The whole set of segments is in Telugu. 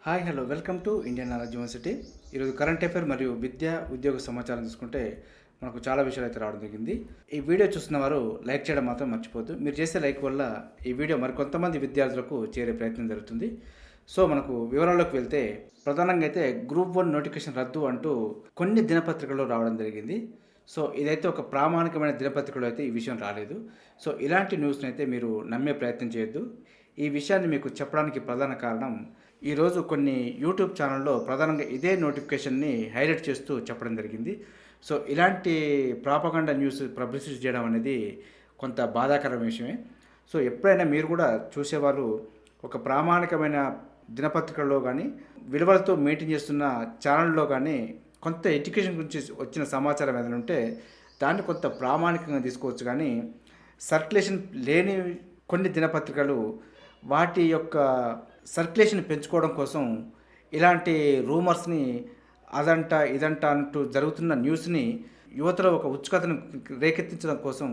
Hi hello welcome to Indian knowledge university. ఈరోజు కరెంట్ అఫైర్ మరియు విద్యా ఉద్యోగ సమాచారం చూసుకుంటే మనకు చాలా విషయాలు అయితే రావడం జరిగింది. ఈ వీడియో చూస్తున్న వారు లైక్ చేయడం మాత్రం మర్చిపోద్దు. మీరు చేసే లైక్ వల్ల ఈ వీడియో మరికొంతమంది విద్యార్థులకు చేరే ప్రయత్నం జరుగుతుంది. సో మనకు వివరాల్లోకి వెళ్తే ప్రధానంగా అయితే గ్రూప్ 1 నోటిఫికేషన్ రద్దు అంటూ కొన్ని దినపత్రికల్లో రావడం జరిగింది. సో ఇదైతే ఒక ప్రామాణికమైన దినపత్రికలో అయితే ఈ విషయం రాలేదు. సో ఇలాంటి న్యూస్ని అయితే మీరు నమ్మే ప్రయత్నం చేయొద్దు. ఈ విషయాన్ని మీకు చెప్పడానికి ప్రధాన కారణం ఈరోజు కొన్ని యూట్యూబ్ ఛానల్లో ప్రధానంగా ఇదే నోటిఫికేషన్ని హైలైట్ చేస్తూ చెప్పడం జరిగింది. సో ఇలాంటి ప్రాపగండా న్యూస్ పబ్లిసిటీ చేయడం అనేది కొంత బాధాకరమైన విషయమే. సో ఎప్పుడైనా మీరు కూడా చూసేవారు ఒక ప్రామాణికమైన దినపత్రికల్లో కానీ విలువలతో మెయింటైన్ చేస్తున్న ఛానల్లో కానీ కొంత ఎడ్యుకేషన్ గురించి వచ్చిన సమాచారం ఏదైనా ఉంటే దాన్ని కొంత ప్రామాణికంగా తీసుకోవచ్చు. కానీ సర్క్యులేషన్ లేని కొన్ని దినపత్రికలు వాటి యొక్క సర్క్యులేషన్ పెంచుకోవడం కోసం ఇలాంటి రూమర్స్ని అదంట ఇదంట అంటూ జరుగుతున్న న్యూస్ని యువతలో ఒక ఉత్సుకతను రేకెత్తించడం కోసం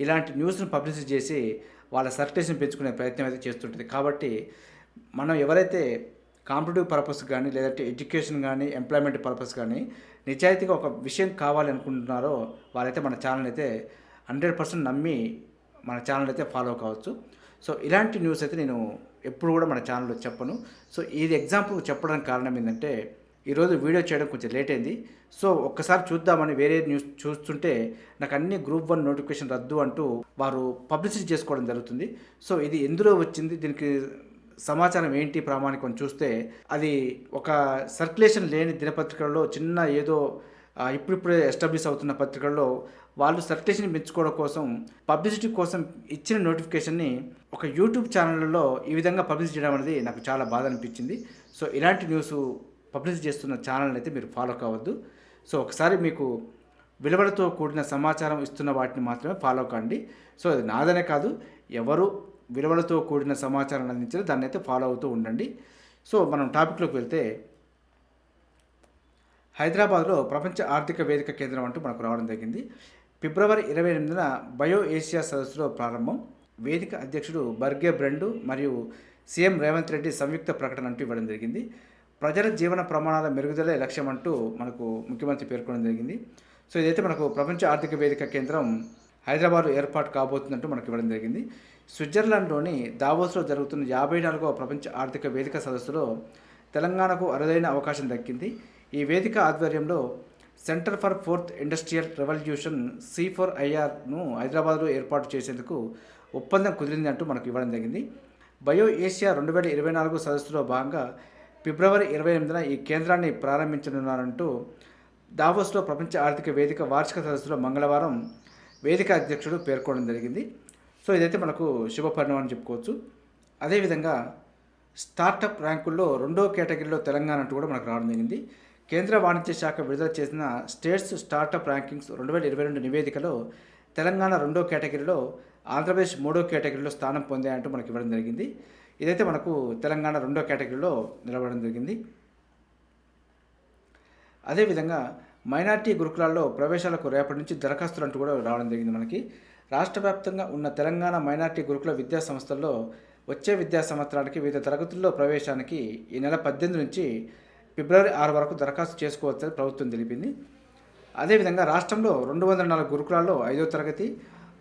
ఇలాంటి న్యూస్ని పబ్లిసిటీ చేసి వాళ్ళ సర్క్యులేషన్ పెంచుకునే ప్రయత్నం అయితే చేస్తుంటుంది. కాబట్టి మనం ఎవరైతే కాంపిటేటివ్ పర్పస్ కానీ లేదంటే ఎడ్యుకేషన్ కానీ ఎంప్లాయ్మెంట్ పర్పస్ కానీ నిజాయితీగా ఒక విషయం కావాలి అనుకుంటున్నారో వాళ్ళైతే మన ఛానల్ అయితే 100% నమ్మి మన ఛానల్ అయితే ఫాలో కావచ్చు. సో ఇలాంటి న్యూస్ అయితే నేను ఎప్పుడు కూడా మన ఛానల్లో చెప్పను. సో ఇది ఎగ్జాంపుల్ చెప్పడానికి కారణం ఏంటంటే ఈరోజు వీడియో చేయడం కొంచెం లేట్ అయింది. సో ఒక్కసారి చూద్దామని వేరే న్యూస్ చూస్తుంటే నాకు అన్ని గ్రూప్ 1 నోటిఫికేషన్ రద్దు అంటూ వారు పబ్లిసిటీ చేసుకోవడం జరుగుతుంది. సో ఇది ఎందులో వచ్చింది, దీనికి సమాచారం ఏంటి ప్రామాణికం చూస్తే అది ఒక సర్క్యులేషన్ లేని దినపత్రికల్లో చిన్న ఏదో ఇప్పుడిప్పుడే ఎస్టాబ్లిష్ అవుతున్న పత్రికల్లో వాళ్ళు సర్క్యులేషన్ పెంచుకోవడం కోసం పబ్లిసిటీ కోసం ఇచ్చిన నోటిఫికేషన్ని ఒక యూట్యూబ్ ఛానళ్ళలో ఈ విధంగా పబ్లిష్ చేయడం అనేది నాకు చాలా బాధ అనిపించింది. సో ఇలాంటి న్యూస్ పబ్లిష్ చేస్తున్న ఛానల్ని అయితే మీరు ఫాలో కావద్దు. సో ఒకసారి మీకు విలువలతో కూడిన సమాచారం ఇస్తున్న వాటిని మాత్రమే ఫాలో కండి. సో అది నాదనే కాదు, ఎవరు విలువలతో కూడిన సమాచారం అందించారో దాన్ని అయితే ఫాలో అవుతూ ఉండండి. సో మనం టాపిక్లోకి వెళ్తే హైదరాబాద్లో ప్రపంచ ఆర్థిక వేదిక కేంద్రం అంటూ మనకు రావడం జరిగింది. ఫిబ్రవరి 28న బయో ఏషియా సదస్సులో ప్రారంభం. వేదిక అధ్యక్షుడు బర్గే బ్రెండు మరియు సీఎం రేవంత్ రెడ్డి సంయుక్త ప్రకటన అంటూ ఇవ్వడం జరిగింది. ప్రజల జీవన ప్రమాణాల మెరుగుదలే లక్ష్యం అంటూ మనకు ముఖ్యమంత్రి పేర్కొనడం జరిగింది. సో ఇదైతే మనకు ప్రపంచ ఆర్థిక వేదిక కేంద్రం హైదరాబాద్ ఏర్పాటు కాబోతుందంటూ మనకు ఇవ్వడం జరిగింది. స్విట్జర్లాండ్లోని దావోస్లో జరుగుతున్న 54వ ప్రపంచ ఆర్థిక వేదిక సదస్సులో తెలంగాణకు అరుదైన అవకాశం దక్కింది. ఈ వేదిక ఆధ్వర్యంలో centre for fourth industrial revolution C4IRను హైదరాబాద్లో ఏర్పాటు చేసేందుకు ఒప్పందం కుదిరింది అంటూ మనకు ఇవ్వడం జరిగింది. బయో ఏషియా 2024 సదస్సులో భాగంగా ఫిబ్రవరి 28న ఈ కేంద్రాన్ని ప్రారంభించనున్నారంటూ దావోస్లో ప్రపంచ ఆర్థిక వేదిక వార్షిక సదస్సులో మంగళవారం వేదిక అధ్యక్షుడు పేర్కొనడం జరిగింది. సో ఇదైతే మనకు శుభపరిణామం అని చెప్పుకోవచ్చు. అదేవిధంగా స్టార్టప్ ర్యాంకుల్లో 2వ కేటగిరీలో తెలంగాణ అంటూ కూడా మనకు రావడం జరిగింది. కేంద్ర వాణిజ్య శాఖ విడుదల చేసిన స్టేట్స్ స్టార్టప్ ర్యాంకింగ్స్ 2022 నివేదికలో తెలంగాణ 2వ కేటగిరీలో, ఆంధ్రప్రదేశ్ 3వ కేటగిరీలో స్థానం పొందాయంటూ మనకు ఇవ్వడం జరిగింది. ఇదైతే మనకు తెలంగాణ 2వ కేటగిరీలో నిలబడడం జరిగింది. అదేవిధంగా మైనార్టీ గురుకులాల్లో ప్రవేశాలకు రేపటి నుంచి దరఖాస్తులు అంటూ కూడా రావడం జరిగింది. మనకి రాష్ట్ర వ్యాప్తంగా ఉన్న తెలంగాణ మైనార్టీ గురుకుల విద్యా సంస్థల్లో వచ్చే విద్యా సంవత్సరానికి వివిధ తరగతుల్లో ప్రవేశానికి ఈ నెల 18 నుంచి ఫిబ్రవరి 6 వరకు దరఖాస్తు చేసుకోవచ్చని ప్రభుత్వం తెలిపింది. అదేవిధంగా రాష్ట్రంలో 204 గురుకులాల్లో 5వ తరగతి,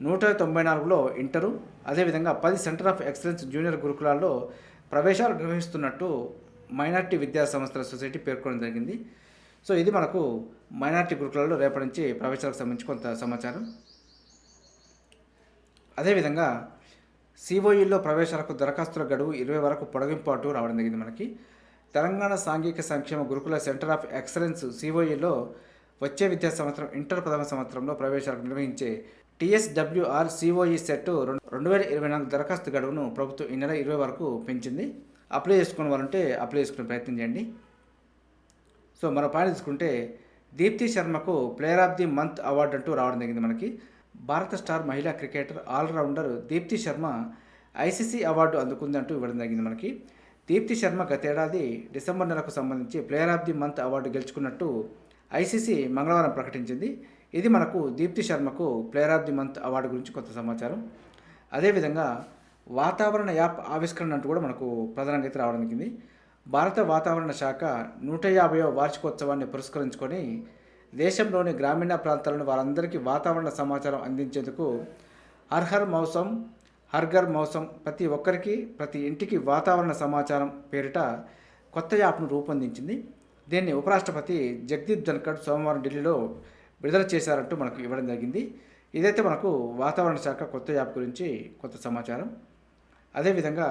194లో ఇంటరు, అదేవిధంగా 10 సెంటర్ ఆఫ్ ఎక్సలెన్స్ జూనియర్ గురుకులాల్లో ప్రవేశాలు నిర్వహిస్తున్నట్టు మైనార్టీ విద్యా సంస్థల సొసైటీ పేర్కొనడం జరిగింది. సో ఇది మనకు మైనార్టీ గురుకులాల్లో రేపటి నుంచి ప్రవేశాలకు సంబంధించి కొంత సమాచారం. అదేవిధంగా COEలో ప్రవేశాలకు దరఖాస్తుల గడువు 20 వరకు పొడిగింపు అంటూ రావడం జరిగింది. మనకి తెలంగాణ సాంఘిక సంక్షేమ గురుకుల సెంటర్ ఆఫ్ ఎక్సలెన్స్ COEలో వచ్చే విద్యా సంవత్సరం ఇంటర్ ప్రథమ సంవత్సరంలో ప్రవేశాలకు నిర్వహించే TSWR COE సెట్ 2024 దరఖాస్తు గడువును ప్రభుత్వం ఈ నెల 20 వరకు పెంచింది. అప్లై చేసుకునే వాళ్ళంటే అప్లై చేసుకునే ప్రయత్నం చేయండి. సో మరో పాయింట్ తీసుకుంటే దీప్తి శర్మకు player of the month award అంటూ రావడం జరిగింది. మనకి భారత స్టార్ మహిళా cricketer all rounder Deepti Sharma ICC award అందుకుందంటూ ఇవ్వడం జరిగింది. మనకి దీప్తి శర్మ గతేడాది డిసెంబర్ నెలకు సంబంధించి player of the month award గెలుచుకున్నట్టు ICC మంగళవారం ప్రకటించింది. ఇది మనకు దీప్తి శర్మకు player of the month award గురించి కొంత సమాచారం. అదేవిధంగా వాతావరణ యాప్ ఆవిష్కరణ అంటూ కూడా మనకు ప్రధానంగా అయితే రావడం జరిగింది. భారత వాతావరణ శాఖ 150వ వార్షికోత్సవాన్ని పురస్కరించుకొని దేశంలోని గ్రామీణ ప్రాంతాలను వారందరికీ వాతావరణ సమాచారం అందించేందుకు హర్ హర్ మౌసం హర్ ఘర్ మౌసం ప్రతి ఒక్కరికి ప్రతి ఇంటికి వాతావరణ సమాచారం పేరిట కొత్త యాప్ను రూపొందించింది. దీన్ని ఉపరాష్ట్రపతి జగదీప్ ధన్కర్ సోమవారం ఢిల్లీలో విడుదల చేశారంటూ మనకు ఇవ్వడం జరిగింది. ఇదైతే మనకు వాతావరణ శాఖ కొత్త యాప్ గురించి కొత్త సమాచారం. అదేవిధంగా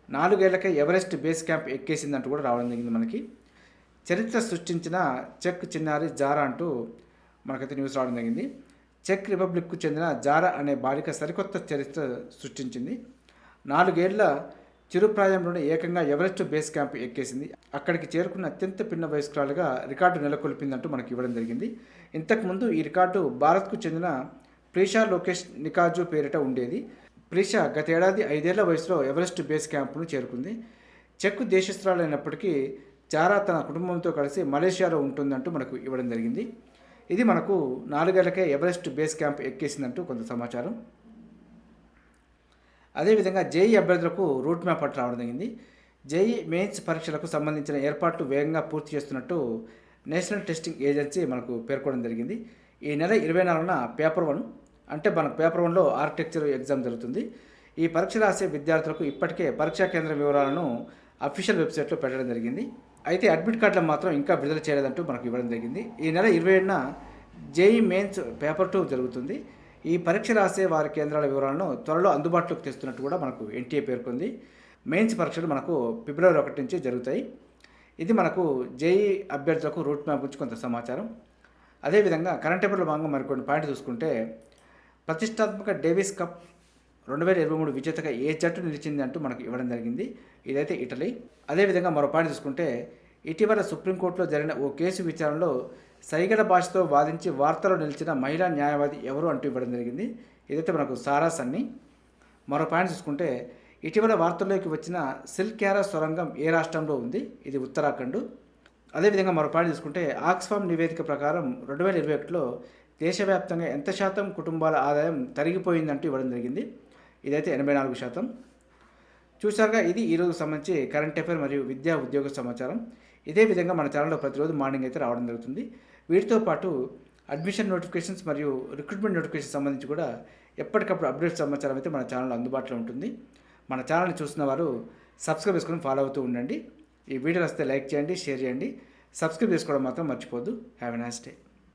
4 ఏళ్లకే ఎవరెస్ట్ బేస్ క్యాంప్ ఎక్కేసిందంటూ కూడా రావడం జరిగింది. మనకి చరిత్ర సృష్టించిన చెక్ చిన్నారి జారా అంటూ మనకైతే న్యూస్ రావడం జరిగింది. చెక్ రిపబ్లిక్కు చెందిన జారా అనే బాలిక సరికొత్త చరిత్ర సృష్టించింది. 4 ఏళ్ల చిరుప్రాయంలోనే ఏకంగా ఎవరెస్ట్ బేస్ క్యాంప్ ఎక్కేసింది. అక్కడికి చేరుకున్న అత్యంత పిన్న వయస్కురాలుగా రికార్డు నెలకొల్పిందంటూ మనకి ఇవ్వడం జరిగింది. ఇంతకుముందు ఈ రికార్డు భారత్కు చెందిన ప్రీషా లోకేష్ నికాజు పేరిట ఉండేది. ప్రీషా గత ఏడాది 5 ఏళ్ల వయసులో ఎవరెస్ట్ బేస్ క్యాంపును చేరుకుంది. చెక్ దేశస్తురాలైనప్పటికీ జారా తన కుటుంబంతో కలిసి మలేషియాలో ఉంటుందంటూ మనకు ఇవ్వడం జరిగింది. ఇది మనకు 4 ఏళ్లకే ఎవరెస్ట్ బేస్ క్యాంప్ ఎక్కేసిందంటూ కొంత సమాచారం. అదేవిధంగా జేఈ అభ్యర్థులకు రూట్ మ్యాప్ పట్ల రావడం జరిగింది. జేఈ మెయిన్స్ పరీక్షలకు సంబంధించిన ఏర్పాట్లు వేగంగా పూర్తి చేస్తున్నట్టు నేషనల్ టెస్టింగ్ ఏజెన్సీ మనకు పేర్కొనడం జరిగింది. ఈ నెల 24న పేపర్ 1 అంటే మనకు పేపర్ 1లో ఆర్కిటెక్చర్ ఎగ్జామ్ జరుగుతుంది. ఈ పరీక్ష రాసే విద్యార్థులకు ఇప్పటికే పరీక్షా కేంద్ర వివరాలను అఫీషియల్ వెబ్సైట్లో పెట్టడం జరిగింది. అయితే అడ్మిట్ కార్డులను మాత్రం ఇంకా విడుదల చేయలేదంటూ మనకు ఇవ్వడం జరిగింది. ఈ నెల 27న జేఈ మెయిన్స్ పేపర్ 2 జరుగుతుంది. ఈ పరీక్ష రాసే వారి కేంద్రాల వివరాలను త్వరలో అందుబాటులోకి తెస్తున్నట్టు కూడా మనకు ఎన్టీఏ పేర్కొంది. మెయిన్స్ పరీక్షలు మనకు ఫిబ్రవరి 1 నుంచి జరుగుతాయి. ఇది మనకు జేఈ అభ్యర్థులకు రూట్ మ్యాప్ గురించి కొంత సమాచారం. అదేవిధంగా కరెంట్ అఫైర్లో భాగంగా మరికొన్ని పాయింట్లు చూసుకుంటే ప్రతిష్టాత్మక డేవిస్ కప్ 2023 విజేతగా ఏ జట్టు నిలిచింది అంటూ మనకు ఇవ్వడం జరిగింది. ఇదైతే ఇటలీ. అదేవిధంగా మరో పాయింట్ చూసుకుంటే ఇటీవల సుప్రీంకోర్టులో జరిగిన ఓ కేసు విచారణలో సైగల భాషతో వాదించి వార్తలో నిలిచిన మహిళా న్యాయవాది ఎవరు అంటూ ఇవ్వడం జరిగింది. ఇదైతే మనకు సారా సన్నీ. మరో పాయింట్ చూసుకుంటే ఇటీవల వార్తల్లోకి వచ్చిన సిల్క్యారా సొరంగం ఏ రాష్ట్రంలో ఉంది? ఇది ఉత్తరాఖండ్. అదేవిధంగా మరో పాయింట్ చూసుకుంటే ఆక్స్ఫామ్ నివేదిక ప్రకారం 2021లో దేశవ్యాప్తంగా ఎంత శాతం కుటుంబాల ఆదాయం తరిగిపోయిందంటూ ఇవ్వడం జరిగింది. ఇదైతే 84%. చూసారుగా, ఇది ఈరోజు సంబంధించి కరెంట్ అఫైర్ మరియు విద్యా ఉద్యోగ సమాచారం. ఇదే విధంగా మన ఛానల్లో ప్రతిరోజు మార్నింగ్ అయితే రావడం జరుగుతుంది. వీటితో పాటు అడ్మిషన్ నోటిఫికేషన్స్ మరియు రిక్రూట్మెంట్ నోటిఫికేషన్ సంబంధించి కూడా ఎప్పటికప్పుడు అప్డేట్ సమాచారం అయితే మన ఛానల్లో అందుబాటులో ఉంటుంది. మన ఛానల్ని చూసిన వారు సబ్స్క్రైబ్ చేసుకొని ఫాలో అవుతూ ఉండండి. ఈ వీడియో వస్తే లైక్ చేయండి, షేర్ చేయండి, సబ్స్క్రైబ్ చేసుకోవడం మాత్రం మర్చిపోద్దు. Have a nice day.